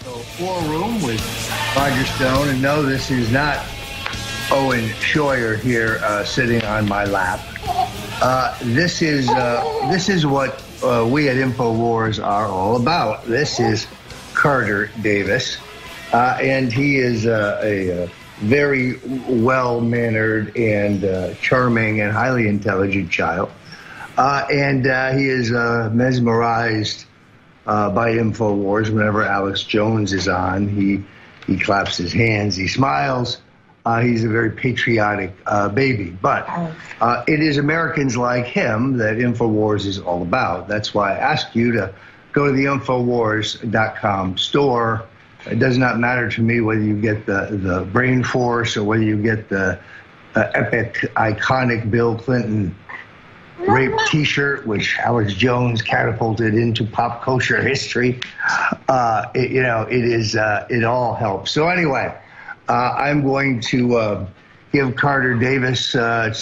War Room with Roger Stone, and no, this is not Owen Schroyer here sitting on my lap. This is what we at InfoWars are all about. This is Carter Davis, and he is a very well-mannered and charming and highly intelligent child, and he is mesmerized by InfoWars. Whenever Alex Jones is on, he claps his hands, he smiles. He's a very patriotic baby. But it is Americans like him that InfoWars is all about. That's why I ask you to go to the Infowars.com store. It does not matter to me whether you get the Brain Force or whether you get the epic, iconic Bill Clinton rape T-shirt, which Alex Jones catapulted into pop culture history. It all helps. So anyway, I'm going to give Carter Davis to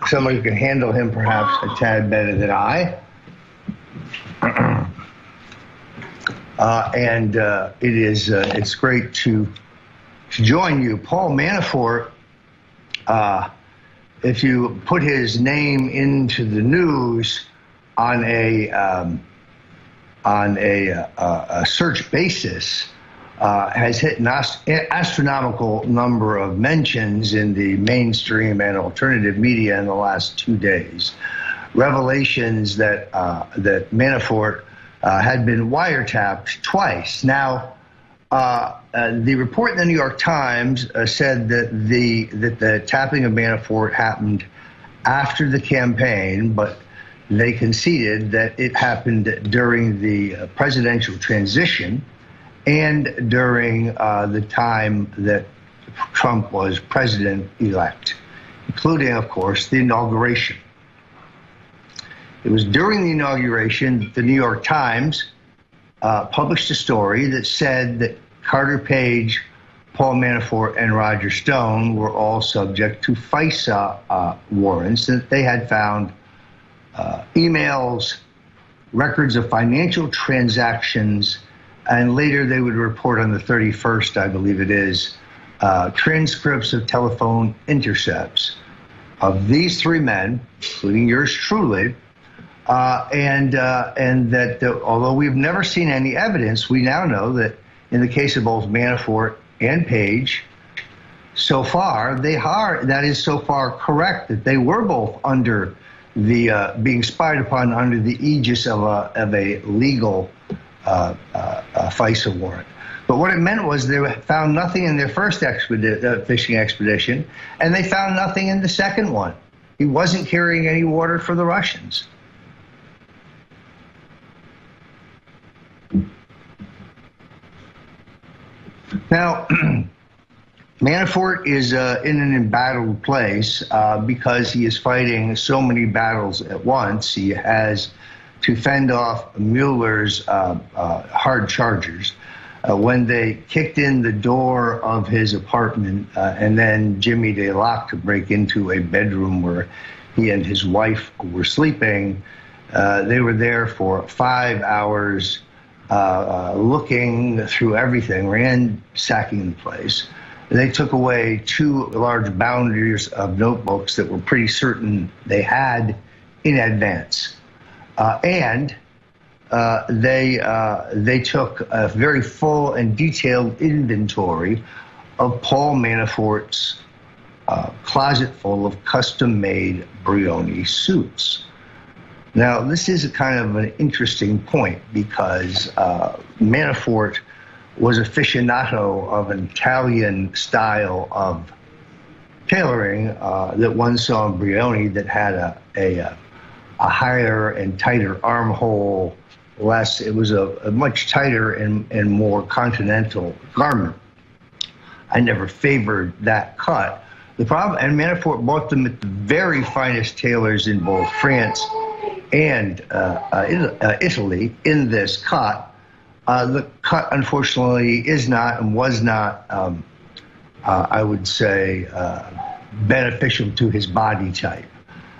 somebody who can handle him perhaps a tad better than I. It's great to join you. Paul Manafort, if you put his name into the news on a search basis, has hit an astronomical number of mentions in the mainstream and alternative media in the last 2 days. Revelations that Manafort had been wiretapped twice. Now, the report in the New York Times said that the tapping of Manafort happened after the campaign, but they conceded that it happened during the presidential transition and during the time that Trump was president-elect, including, of course, the inauguration. It was during the inauguration that the New York Times published a story that said that Carter Page, Paul Manafort, and Roger Stone were all subject to FISA warrants, that they had found emails, records of financial transactions, and later they would report on the 31st, I believe it is, transcripts of telephone intercepts of these three men, including yours truly, and that although we've never seen any evidence, we now know that in the case of both Manafort and Page, so far that is so far correct that they were both under the being spied upon under the aegis of a legal FISA warrant. But what it meant was they found nothing in their first fishing expedition, and they found nothing in the second one. He wasn't carrying any water for the Russians. Now, Manafort is in an embattled place because he is fighting so many battles at once. He has to fend off Mueller's hard chargers. When they kicked in the door of his apartment and then Jimmy DeLocke to break into a bedroom where he and his wife were sleeping, they were there for 5 hours looking through everything, ransacking the place. They took away 2 large boundaries of notebooks that were pretty certain they had in advance. And they took a very full and detailed inventory of Paul Manafort's closet full of custom-made Brioni suits. Now, this is a kind of an interesting point because Manafort was aficionado of an Italian style of tailoring that one saw in Brioni that had a higher and tighter armhole. It was a much tighter and more continental garment. I never favored that cut. The problem, and Manafort bought them at the very finest tailors in both France and Italy in this cut. The cut, unfortunately, is not and was not, I would say, beneficial to his body type.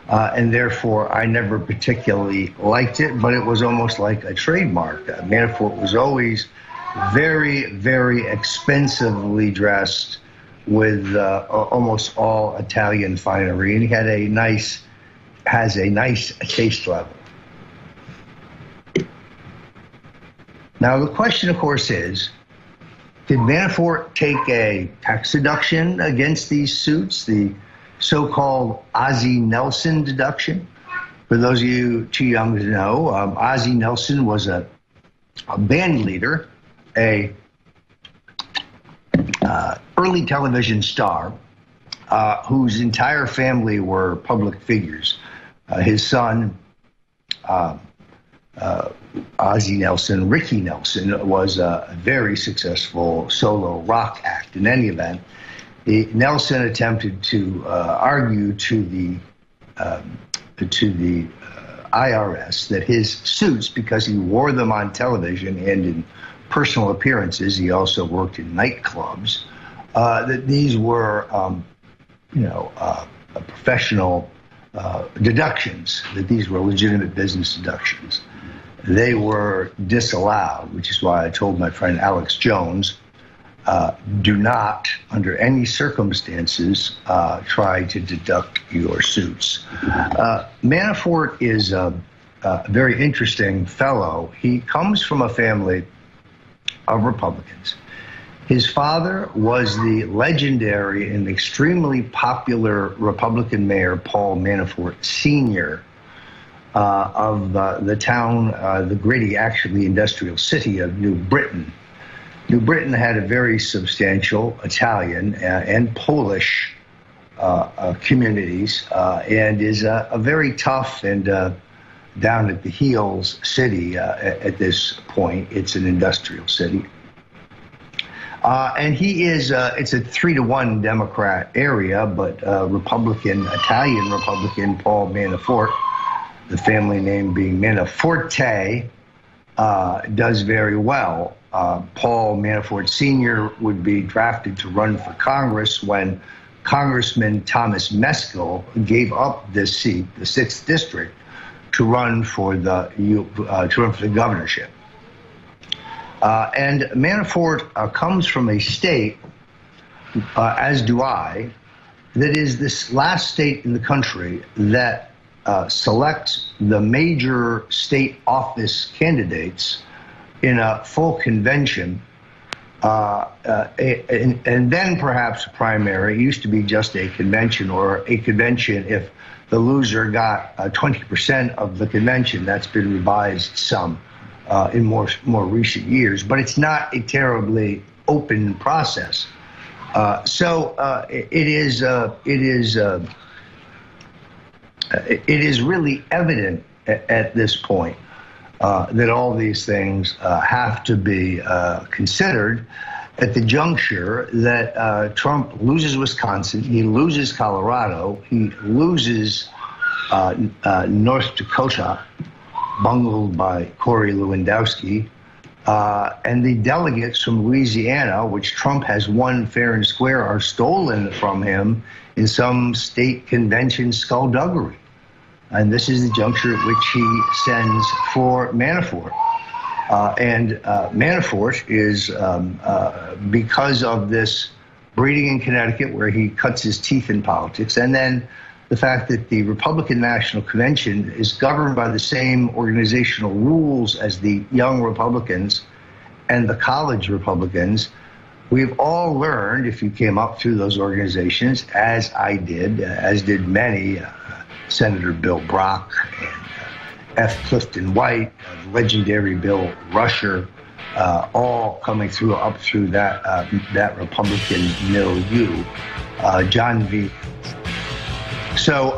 And therefore, I never particularly liked it, but it was almost like a trademark. Manafort was always very, very expensively dressed with almost all Italian finery, and he had has a nice taste level. Now, the question, of course, is, did Manafort take a tax deduction against these suits, the so-called Ozzie Nelson deduction? For those of you too young to know, Ozzie Nelson was a band leader, a early television star whose entire family were public figures. His son, Ozzie Nelson, Ricky Nelson, was a very successful solo rock act. In any event, Nelson attempted to argue to the IRS that his suits, because he wore them on television and in personal appearances, he also worked in nightclubs, that these were, professional deductions, that these were legitimate business deductions. They were disallowed, which is why I told my friend Alex Jones, do not, under any circumstances, try to deduct your suits. Manafort is a very interesting fellow. He comes from a family of Republicans. His father was the legendary and extremely popular Republican mayor, Paul Manafort Sr., of the town, the gritty, actually industrial city of New Britain. New Britain had a very substantial Italian and Polish communities, and is a very tough and down at the heels city at this point. It's an industrial city. And he is, it's a 3-1 Democrat area, but Republican, Italian Republican Paul Manafort, the family name being Manaforte, does very well. Paul Manafort Sr. would be drafted to run for Congress when Congressman Thomas Meskel gave up this seat, the 6th district, to run for the governorship. And Manafort comes from a state, as do I, that is this last state in the country that selects the major state office candidates in a full convention, and then perhaps a primary. It used to be just a convention, or a convention if the loser got 20% of the convention. That's been revised some in more recent years, but it's not a terribly open process. So it is really evident at this point that all these things have to be considered at the juncture that Trump loses Wisconsin, he loses Colorado, he loses North Dakota, bungled by Corey Lewandowski, and the delegates from Louisiana, which Trump has won fair and square, are stolen from him in some state convention skullduggery. And this is the juncture at which he sends for Manafort. And Manafort is, because of this breeding in Connecticut, where he cuts his teeth in politics, and then the fact that the Republican National Convention is governed by the same organizational rules as the young Republicans and the college Republicans, we've all learned, if you came up through those organizations, as I did, as did many, Senator Bill Brock and F. Clifton White, legendary Bill Rusher, all coming up through that Republican milieu, John V. So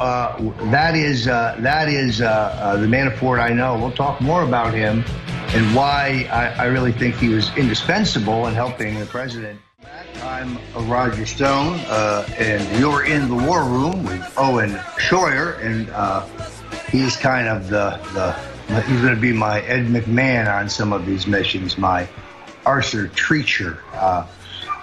that is the Manafort I know. We'll talk more about him and why I really think he was indispensable in helping the president. I'm Roger Stone, and you're in the War Room with Owen Schroyer, and he's kind of he's going to be my Ed McMahon on some of these missions, my Arthur Treacher.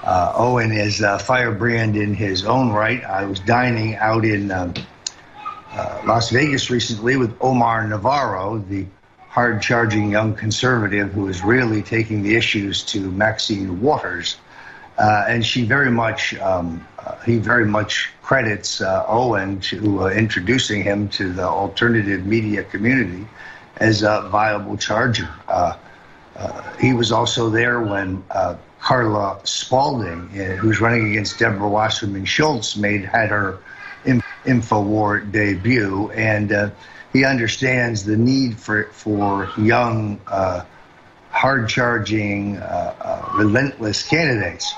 Owen is a firebrand in his own right. I was dining out in Las Vegas recently with Omar Navarro, the hard-charging young conservative who is really taking the issues to Maxine Waters, and he very much credits Owen to introducing him to the alternative media community as a viable charger. He was also there when Carla Spalding, who's running against Deborah Wasserman Schultz, had her InfoWar debut, and he understands the need for young, hard-charging, relentless candidates.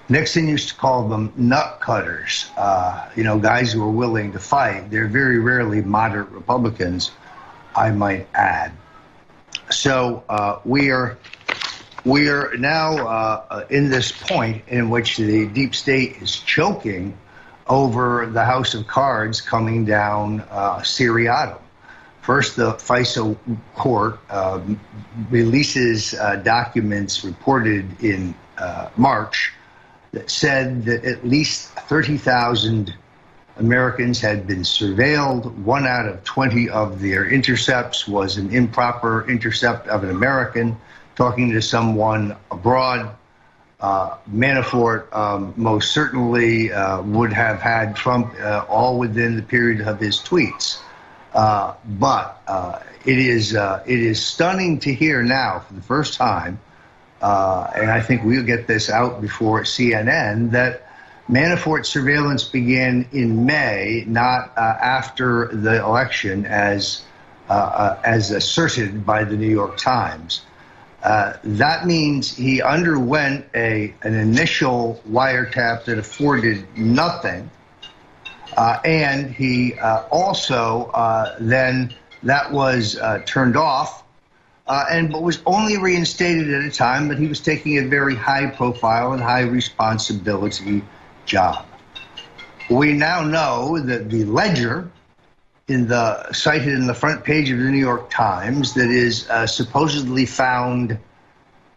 Nixon used to call them nut cutters, guys who are willing to fight. They're very rarely moderate Republicans, I might add. So we are now in this point in which the deep state is choking over the House of Cards coming down seriatim. First, the FISA court releases documents reported in March that said that at least 30,000 Americans had been surveilled. 1 out of 20 of their intercepts was an improper intercept of an American talking to someone abroad. Manafort most certainly would have had Trump all within the period of his tweets. But it is stunning to hear now for the first time, and I think we'll get this out before CNN, that Manafort's surveillance began in May, not after the election, as asserted by the New York Times. That means he underwent an initial wiretap that afforded nothing, and he also then that was turned off, but was only reinstated at a time that he was taking a very high-profile and high-responsibility job. We now know that the ledger cited in the front page of the New York Times that is supposedly found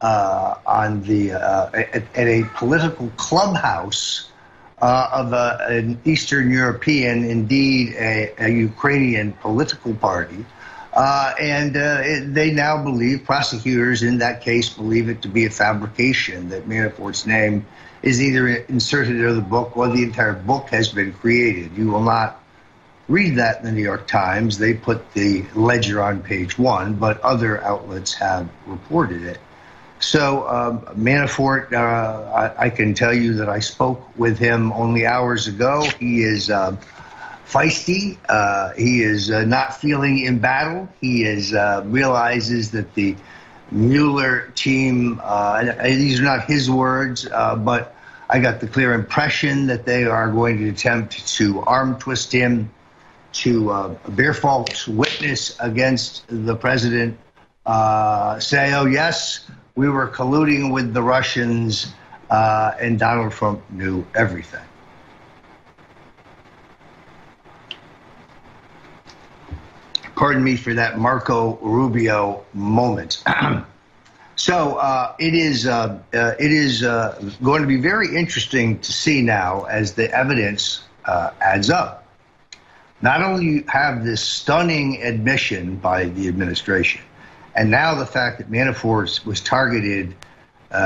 at a political clubhouse of an Eastern European, indeed a Ukrainian political party. They now believe, prosecutors in that case believe it to be a fabrication, that Manafort's name is either inserted into the book or the entire book has been created. You will not read that in the New York Times. They put the ledger on page 1, but other outlets have reported it. So Manafort, I can tell you that I spoke with him only hours ago. He is feisty. He is not feeling embattled. He realizes that the Mueller team, these are not his words, but I got the clear impression that they are going to attempt to arm twist him, to bear false witness against the president, say, oh, yes, we were colluding with the Russians, and Donald Trump knew everything. Pardon me for that Marco Rubio moment. So it is going to be very interesting to see now as the evidence adds up. Not only you have this stunning admission by the administration, and now the fact that Manafort was targeted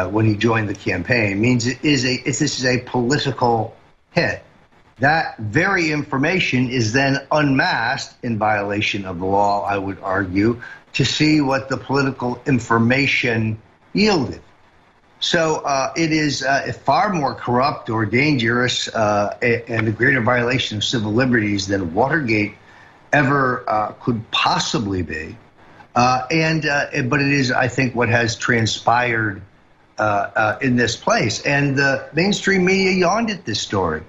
when he joined the campaign means this is a political hit. That very information is then unmasked in violation of the law, I would argue, to see what the political information yielded. So it is far more corrupt or dangerous and a greater violation of civil liberties than Watergate ever could possibly be. But it is, I think, what has transpired in this place. And the mainstream media yawned at this story.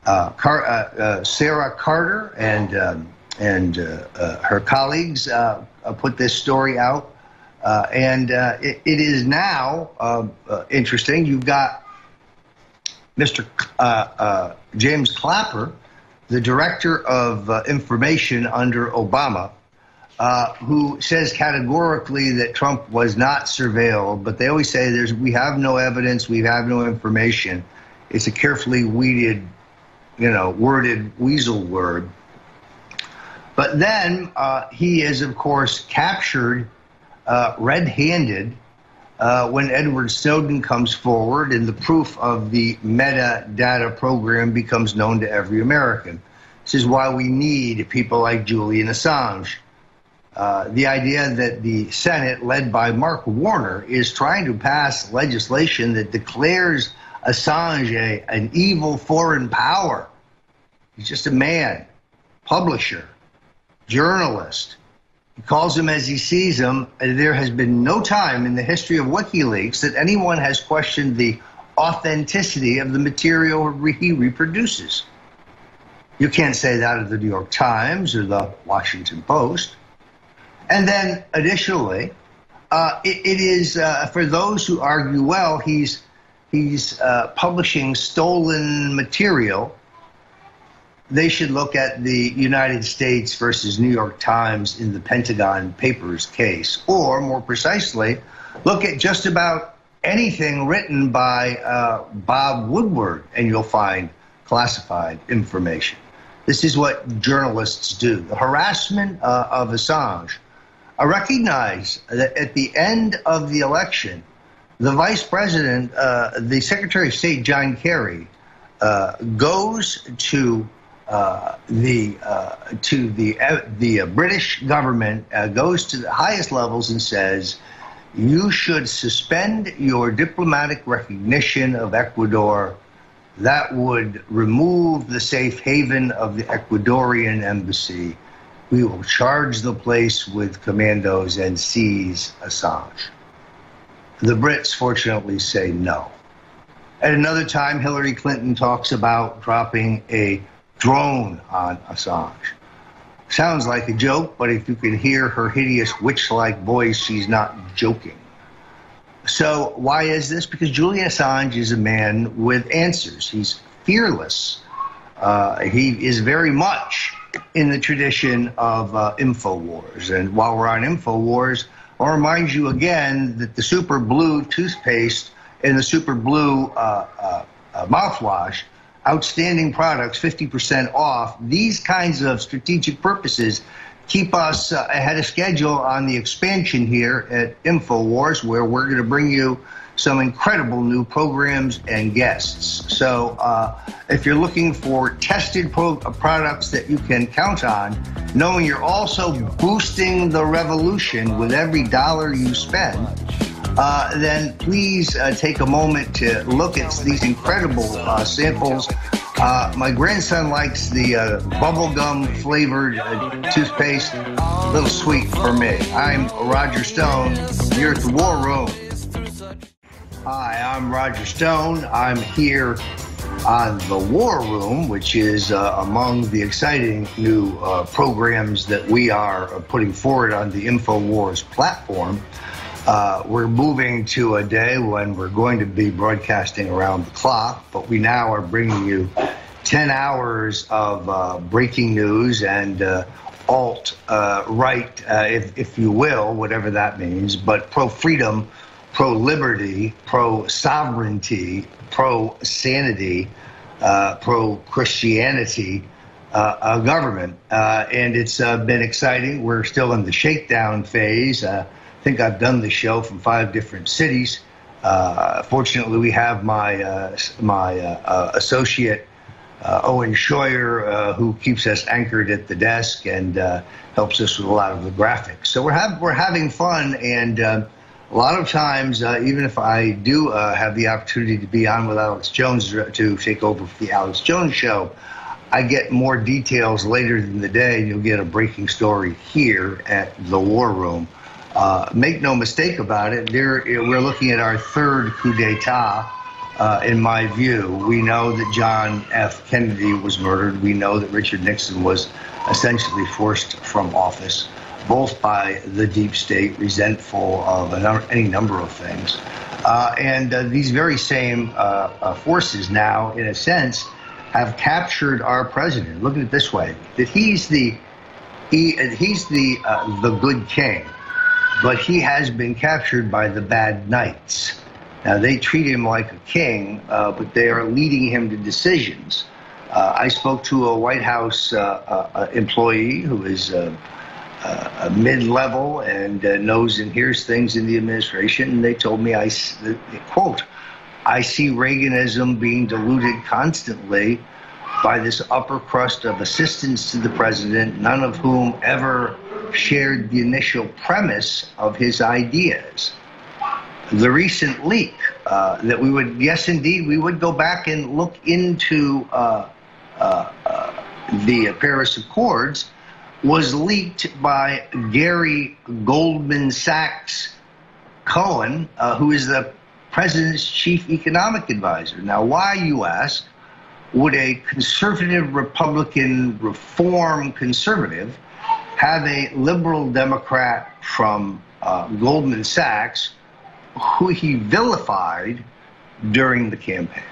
Sarah Carter and her colleagues put this story out, and it is now interesting. You've got Mr. James Clapper, the director of information under Obama, who says categorically that Trump was not surveilled, but they always say we have no evidence, we have no information. It's a carefully worded weasel word. But then he is, of course, captured red-handed when Edward Snowden comes forward and the proof of the metadata program becomes known to every American. This is why we need people like Julian Assange. The idea that the Senate, led by Mark Warner, is trying to pass legislation that declares Assange an evil foreign power. He's just a man, publisher, journalist. He calls him as he sees him. There has been no time in the history of WikiLeaks that anyone has questioned the authenticity of the material he reproduces. You can't say that of the New York Times or the Washington Post. And then additionally, it is for those who argue, well, he's publishing stolen material. They should look at the United States versus New York Times in the Pentagon Papers case, or more precisely, look at just about anything written by Bob Woodward, and you'll find classified information. This is what journalists do. The harassment of Assange. I recognize that at the end of the election, the vice president, the Secretary of State, John Kerry, goes to the British government, goes to the highest levels and says, you should suspend your diplomatic recognition of Ecuador. That would remove the safe haven of the Ecuadorian embassy. We will charge the place with commandos and seize Assange. The Brits, fortunately, say no. At another time, Hillary Clinton talks about dropping a drone on Assange. Sounds like a joke, but if you can hear her hideous witch-like voice, she's not joking. So why is this? Because Julian Assange is a man with answers. He's fearless. He is very much in the tradition of InfoWars. And while we're on InfoWars, I'll remind you again that the Super Blue toothpaste and the Super Blue mouthwash, outstanding products, 50% off. These kinds of strategic purposes keep us ahead of schedule on the expansion here at InfoWars, where we're going to bring you some incredible new programs and guests. So if you're looking for tested products that you can count on, knowing you're also boosting the revolution with every dollar you spend, then please take a moment to look at these incredible samples. My grandson likes the bubblegum flavored toothpaste, a little sweet for me. I'm Roger Stone. You're at the War Room. Hi, I'm Roger Stone. I'm here on the War Room, which is among the exciting new programs that we are putting forward on the InfoWars platform. We're moving to a day when we're going to be broadcasting around the clock, but we now are bringing you 10 hours of breaking news and alt-right, if you will, whatever that means, but pro-freedom, pro-liberty, pro-sovereignty, pro-sanity, pro-Christianity government. And it's been exciting. We're still in the shakedown phase. I think I've done the show from 5 different cities. Fortunately, we have my associate, Owen Scheuer, who keeps us anchored at the desk and helps us with a lot of the graphics. So we're having fun, and a lot of times, even if I do have the opportunity to be on with Alex Jones to take over for the Alex Jones Show, I get more details later in the day. You'll get a breaking story here at the War Room. Make no mistake about it, we're looking at our third coup d'etat, in my view. We know that John F. Kennedy was murdered. We know that Richard Nixon was essentially forced from office, both by the deep state, resentful of any number of things. And these very same forces now, in a sense, have captured our president. Look at it this way, that he's the good king, but he has been captured by the bad knights. Now, they treat him like a king, but they are leading him to decisions. I spoke to a White House employee who is a mid-level and knows and hears things in the administration, and they told me, quote, I see Reaganism being diluted constantly by this upper crust of assistants to the president, none of whom ever shared the initial premise of his ideas. The recent leak that we would, yes, indeed, we would go back and look into the Paris Accords was leaked by Gary Goldman Sachs Cohen, who is the president's chief economic advisor. Now, why, you ask, would a conservative Republican reform conservative have a liberal Democrat from Goldman Sachs who he vilified during the campaign?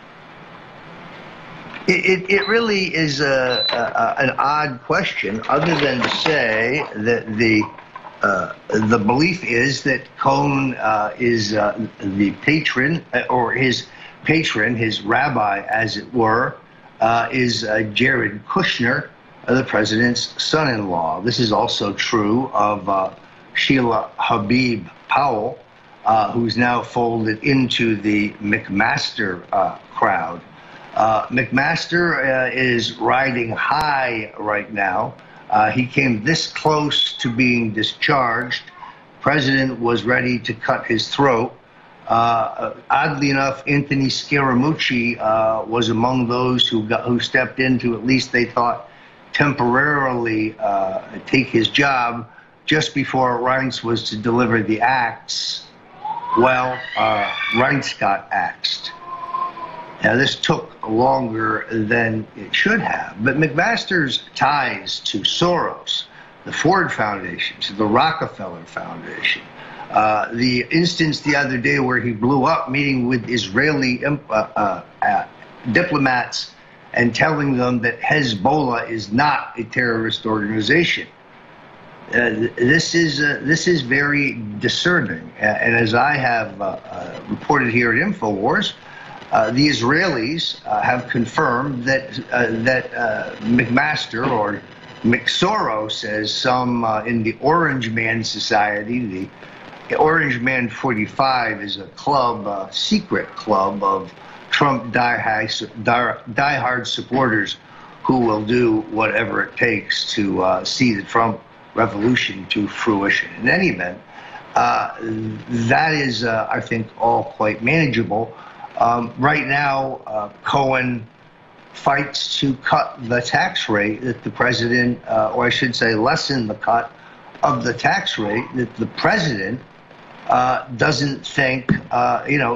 It really is an odd question, other than to say that the belief is that Cohen is the patron, or his patron, his rabbi, as it were, is Jared Kushner, the president's son-in-law. This is also true of Sheila Habib Powell, who's now folded into the McMaster crowd. McMaster is riding high right now. He came this close to being discharged. President was ready to cut his throat. Oddly enough, Anthony Scaramucci was among those who stepped in to, at least they thought, temporarily take his job just before Reince was to deliver the axe. Well, Reince got axed. Now, this took longer than it should have, but McMaster's ties to Soros, the Ford Foundation, to the Rockefeller Foundation, the instance the other day where he blew up meeting with Israeli diplomats and telling them that Hezbollah is not a terrorist organization. This is very disturbing, and as I have reported here at InfoWars, the Israelis have confirmed that McMaster, or McSoros, as some in the Orange Man Society, the Orange Man 45 is a club, secret club of Trump diehard supporters who will do whatever it takes to see the Trump revolution to fruition. In any event, that is, I think, all quite manageable. Right now, Cohen fights to cut the tax rate that the president, or I should say lessen the cut of the tax rate that the president doesn't think,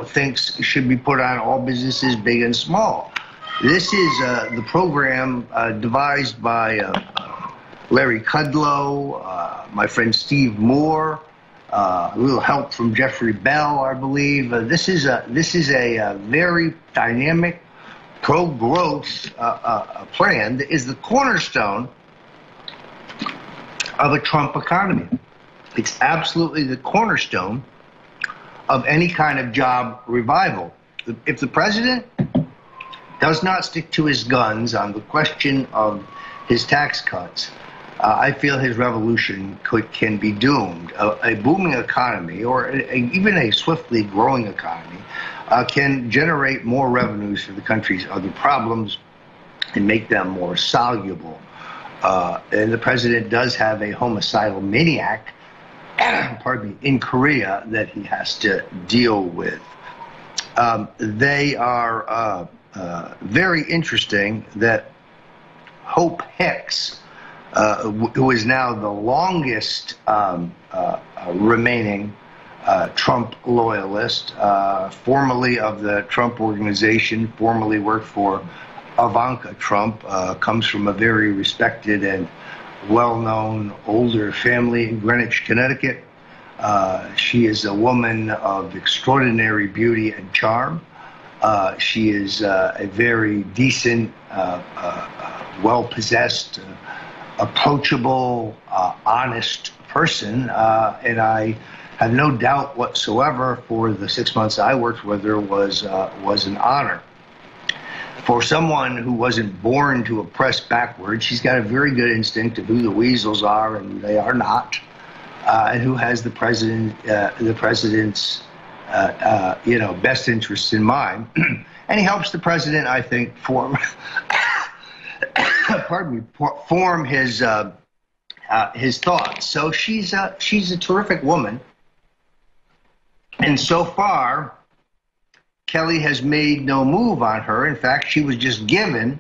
thinks should be put on all businesses, big and small. This is the program devised by Larry Kudlow, my friend Steve Moore, a little help from Jeffrey Bell, I believe. This is a very dynamic, pro-growth plan that is the cornerstone of a Trump economy. It's absolutely the cornerstone of any kind of job revival. If the president does not stick to his guns on the question of his tax cuts, I feel his revolution can be doomed. A booming economy, or even a swiftly growing economy, can generate more revenues for the country's other problems and make them more soluble. And the president does have a homicidal maniac, pardon me, in Korea that he has to deal with. They are very interesting that Hope Hicks, who is now the longest remaining Trump loyalist, formerly of the Trump Organization, formerly worked for Ivanka Trump, comes from a very respected and well-known older family in Greenwich, Connecticut. She is a woman of extraordinary beauty and charm. She is a very decent, well-possessed, approachable, honest person, and I have no doubt whatsoever for the 6 months I worked with her was an honor. for someone who wasn't born to oppress backwards, she's got a very good instinct of who the weasels are and who they are not, and who has the president's best interests in mind. And he helps the president, I think, form his thoughts. So she's a terrific woman, and so far, Kelly has made no move on her. In fact, she was just given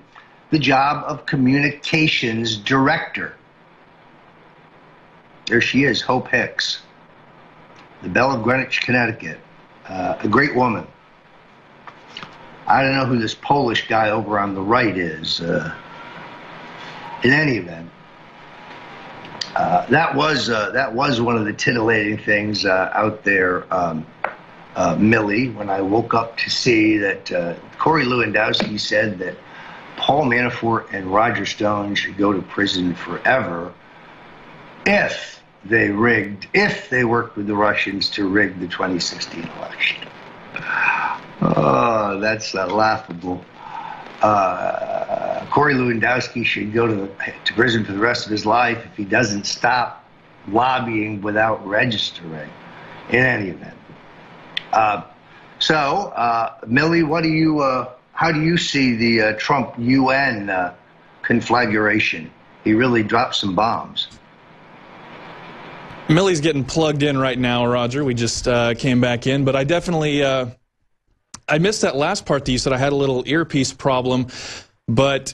the job of communications director. There she is, Hope Hicks, the Belle of Greenwich, Connecticut, a great woman. I don't know who this Polish guy over on the right is. In any event, that was one of the titillating things out there, Millie, when I woke up to see that Corey Lewandowski said that Paul Manafort and Roger Stone should go to prison forever if they worked with the Russians to rig the 2016 election. Oh, that's laughable. Corey Lewandowski should go to prison for the rest of his life if he doesn't stop lobbying without registering. In any event, Millie, how do you see the Trump UN conflagration? He really dropped some bombs. Millie's getting plugged in right now, Roger. We just came back in, but I definitely I missed that last part that you said. I had a little earpiece problem, but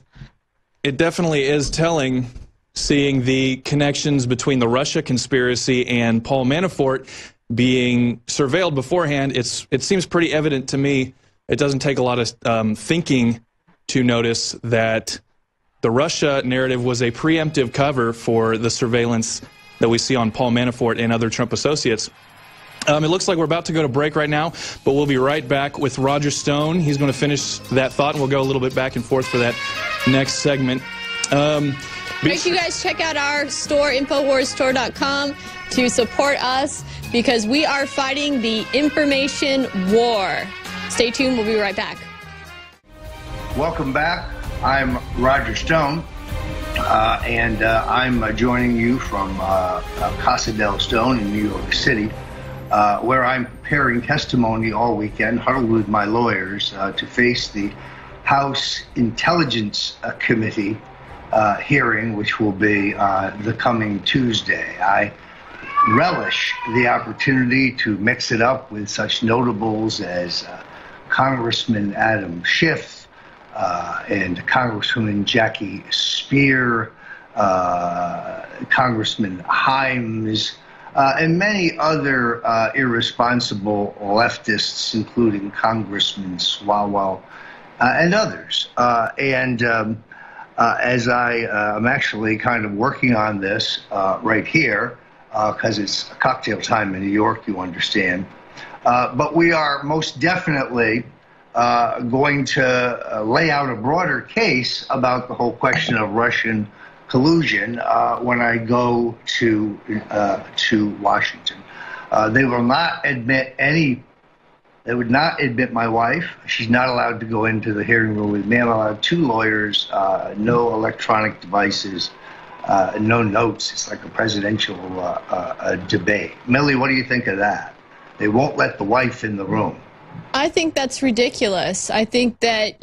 it definitely is telling, seeing the connections between the Russia conspiracy and Paul Manafort being surveilled beforehand. It seems pretty evident to me. It doesn't take a lot of thinking to notice that the Russia narrative was a preemptive cover for the surveillance that we see on Paul Manafort and other Trump associates. It looks like we're about to go to break right now, but we'll be right back with Roger Stone. He's going to finish that thought, and we'll go a little bit back and forth for that next segment. Make sure you guys check out our store, InfoWarsStore.com, to support us because we are fighting the information war. Stay tuned. We'll be right back. Welcome back. I'm Roger Stone, and I'm joining you from Casa del Stone in New York City, where I'm preparing testimony all weekend, huddled with my lawyers, to face the House Intelligence Committee hearing, which will be the coming Tuesday. I relish the opportunity to mix it up with such notables as Congressman Adam Schiff and Congresswoman Jackie Speer, Congressman Himes, and many other irresponsible leftists, including Congressman Swalwell and others. As I'm actually kind of working on this right here, because it's cocktail time in New York, you understand. But we are most definitely going to lay out a broader case about the whole question of Russian collusion when I go to Washington. They will not admit they would not admit my wife. She's not allowed to go into the hearing room with me. I'm allowed 2 lawyers, no electronic devices, no notes. It's like a presidential debate. Millie, what do you think of that? They won't let the wife in the room. I think that's ridiculous. I think that,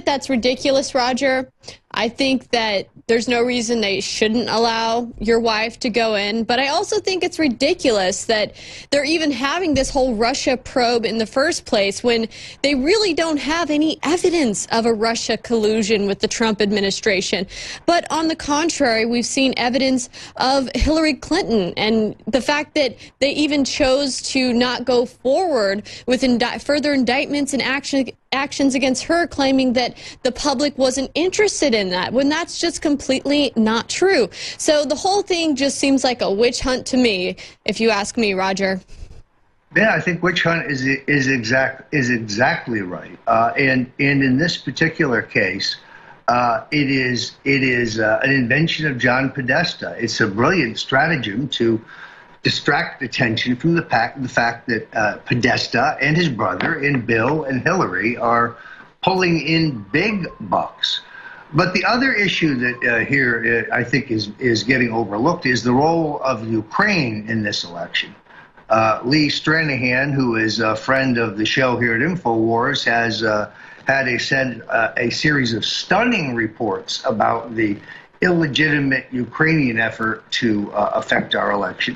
that's ridiculous, Roger. I think that there's no reason they shouldn't allow your wife to go in. But I also think it's ridiculous that they're even having this whole Russia probe in the first place when they really don't have any evidence of a Russia collusion with the Trump administration. But on the contrary, we've seen evidence of Hillary Clinton, and the fact that they even chose to not go forward with further indictments and actions against her, claiming that the public wasn't interested in that, when that's just completely not true. So the whole thing just seems like a witch hunt to me, if you ask me, Roger. Yeah, I think witch hunt is exactly right. And in this particular case, it is an invention of John Podesta. It's a brilliant stratagem to distract attention from the fact that Podesta and his brother and Bill and Hillary are pulling in big bucks. But the other issue that here I think is getting overlooked is the role of Ukraine in this election. Lee Stranahan, who is a friend of the show here at InfoWars, has had a series of stunning reports about the illegitimate Ukrainian effort to affect our election,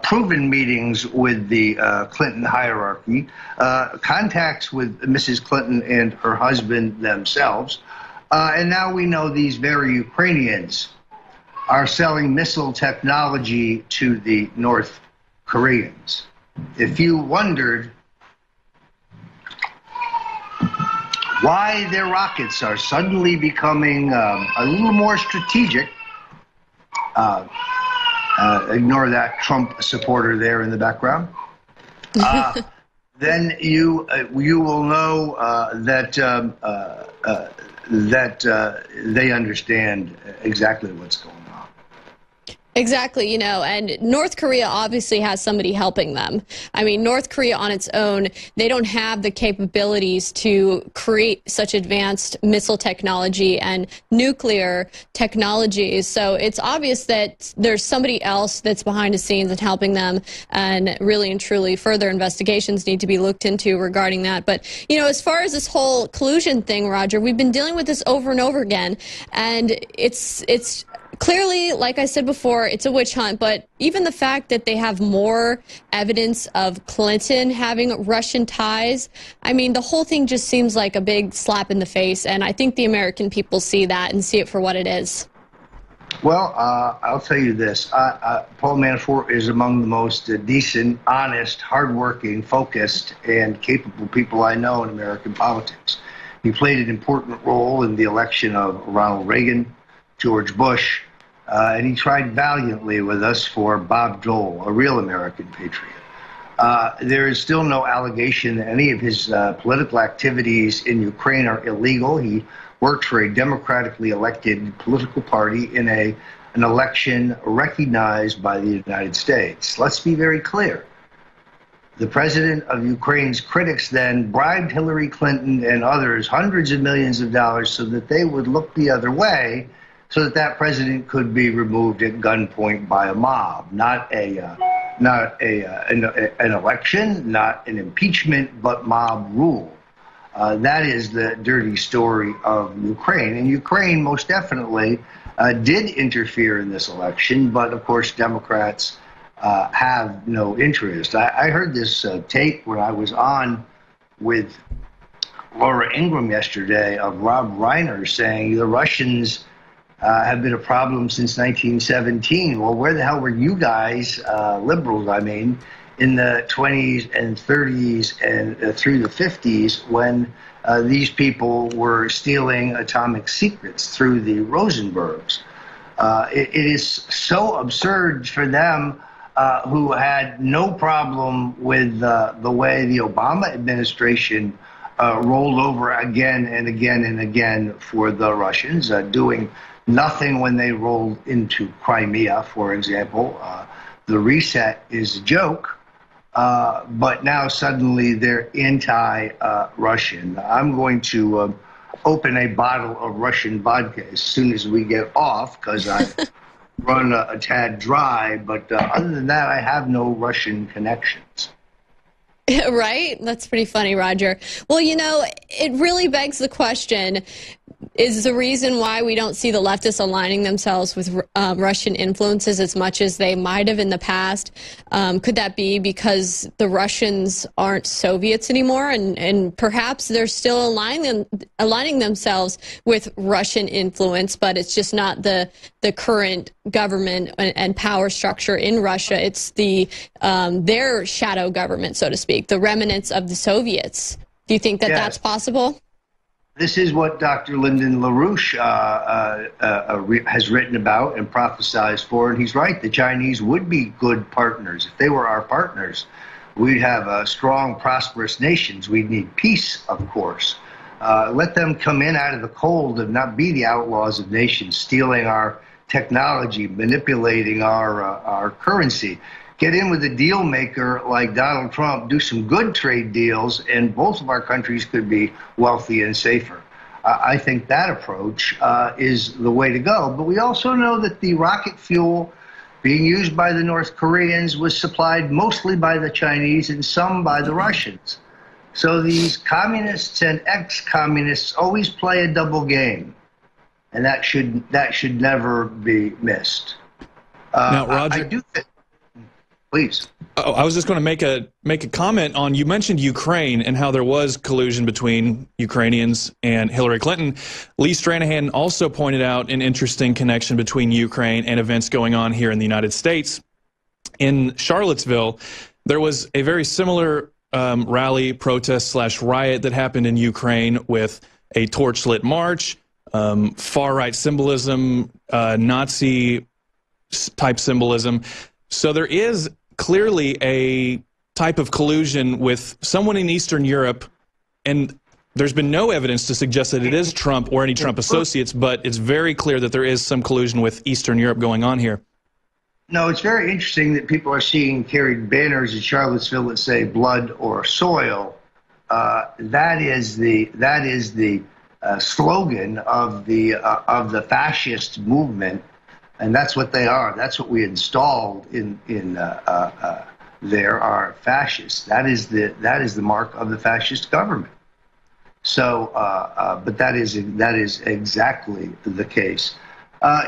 proven meetings with the Clinton hierarchy, contacts with Mrs. Clinton and her husband themselves, and now we know these very Ukrainians are selling missile technology to the North Koreans. If you wondered why their rockets are suddenly becoming a little more strategic, ignore that Trump supporter there in the background, then you will know that they understand exactly what's going on. Exactly, you know, and North Korea obviously has somebody helping them. I mean, North Korea on its own, they don't have the capabilities to create such advanced missile technology and nuclear technologies. So it's obvious that there's somebody else that's behind the scenes and helping them, and really and truly further investigations need to be looked into regarding that. But, you know, as far as this whole collusion thing, Roger, we've been dealing with this over and over again, and it's clearly, like I said before, it's a witch hunt, but even the fact that they have more evidence of Clinton having Russian ties, I mean, the whole thing just seems like a big slap in the face, and I think the American people see that and see it for what it is. Well, I'll tell you this. Paul Manafort is among the most decent, honest, hardworking, focused, and capable people I know in American politics. He played an important role in the election of Ronald Reagan, George Bush, and he tried valiantly with us for Bob Dole, a real American patriot. There is still no allegation that any of his political activities in Ukraine are illegal. He worked for a democratically elected political party in an election recognized by the United States. Let's be very clear. The president of Ukraine's critics then bribed Hillary Clinton and others hundreds of millions of dollars so that they would look the other way, so that that president could be removed at gunpoint by a mob, not an election, not an impeachment, but mob rule. That is the dirty story of Ukraine. And Ukraine most definitely did interfere in this election, but of course Democrats have no interest. I heard this tape when I was on with Laura Ingraham yesterday of Rob Reiner saying the Russians have been a problem since 1917. Well, where the hell were you guys, liberals, I mean, in the 20s and 30s and through the 50s when these people were stealing atomic secrets through the Rosenbergs? It is so absurd for them, who had no problem with the way the Obama administration rolled over again and again and again for the Russians, doing nothing when they rolled into Crimea, for example. The reset is a joke, but now suddenly they're anti-Russian. I'm going to open a bottle of Russian vodka as soon as we get off, because I've run a tad dry, but other than that, I have no Russian connections. Right? That's pretty funny, Roger. Well, you know, it really begs the question, is the reason why we don't see the leftists aligning themselves with Russian influences as much as they might have in the past? Could that be because the Russians aren't Soviets anymore, and perhaps they're still aligning themselves with Russian influence, but it's just not the current government and power structure in Russia. It's their shadow government, so to speak, the remnants of the Soviets. Do you think that that's possible? This is what Dr. Lyndon LaRouche has written about and prophesized for, and he's right. The Chinese would be good partners. If they were our partners, we'd have strong, prosperous nations. We'd need peace, of course. Let them come in out of the cold and not be the outlaws of nations, stealing our technology, manipulating our currency. get in with a deal maker like Donald Trump, do some good trade deals, and both of our countries could be wealthy and safer. I think that approach is the way to go. But we also know that the rocket fuel being used by the North Koreans was supplied mostly by the Chinese and some by the Russians. So these communists and ex-communists always play a double game, and that should never be missed. Now, Roger, I do think. Please. Oh, I was just going to make a comment on, you mentioned Ukraine and how there was collusion between Ukrainians and Hillary Clinton. Lee Stranahan also pointed out an interesting connection between Ukraine and events going on here in the United States. In Charlottesville, there was a very similar rally, protest / riot that happened in Ukraine with a torch-lit march, far-right symbolism, Nazi-type symbolism. So there is clearly a type of collusion with someone in Eastern Europe, and there's been no evidence to suggest that it is Trump or any Trump associates, but it's very clear that there is some collusion with Eastern Europe going on here. No, it's very interesting that people are seeing carried banners in Charlottesville that say "blood or soil." That is the slogan of the fascist movement. And that's what they are. That's what we installed in there are fascists. That is the mark of the fascist government. So, but that is exactly the case.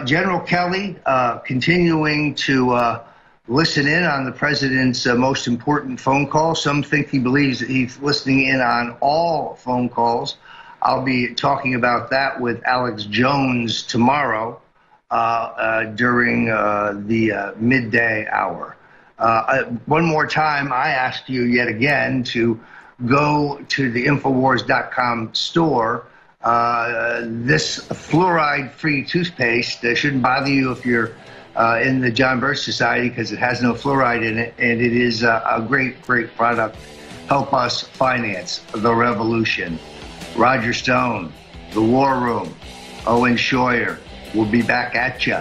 General Kelly continuing to listen in on the president's most important phone call. Some think he believes that he's listening in on all phone calls. I'll be talking about that with Alex Jones tomorrow. During the midday hour. One more time, I ask you yet again to go to the Infowars.com store. This fluoride-free toothpaste shouldn't bother you if you're in the John Birch Society because it has no fluoride in it, and it is a great, great product. Help us finance the revolution. Roger Stone, The War Room, Owen Schroyer. We'll be back at you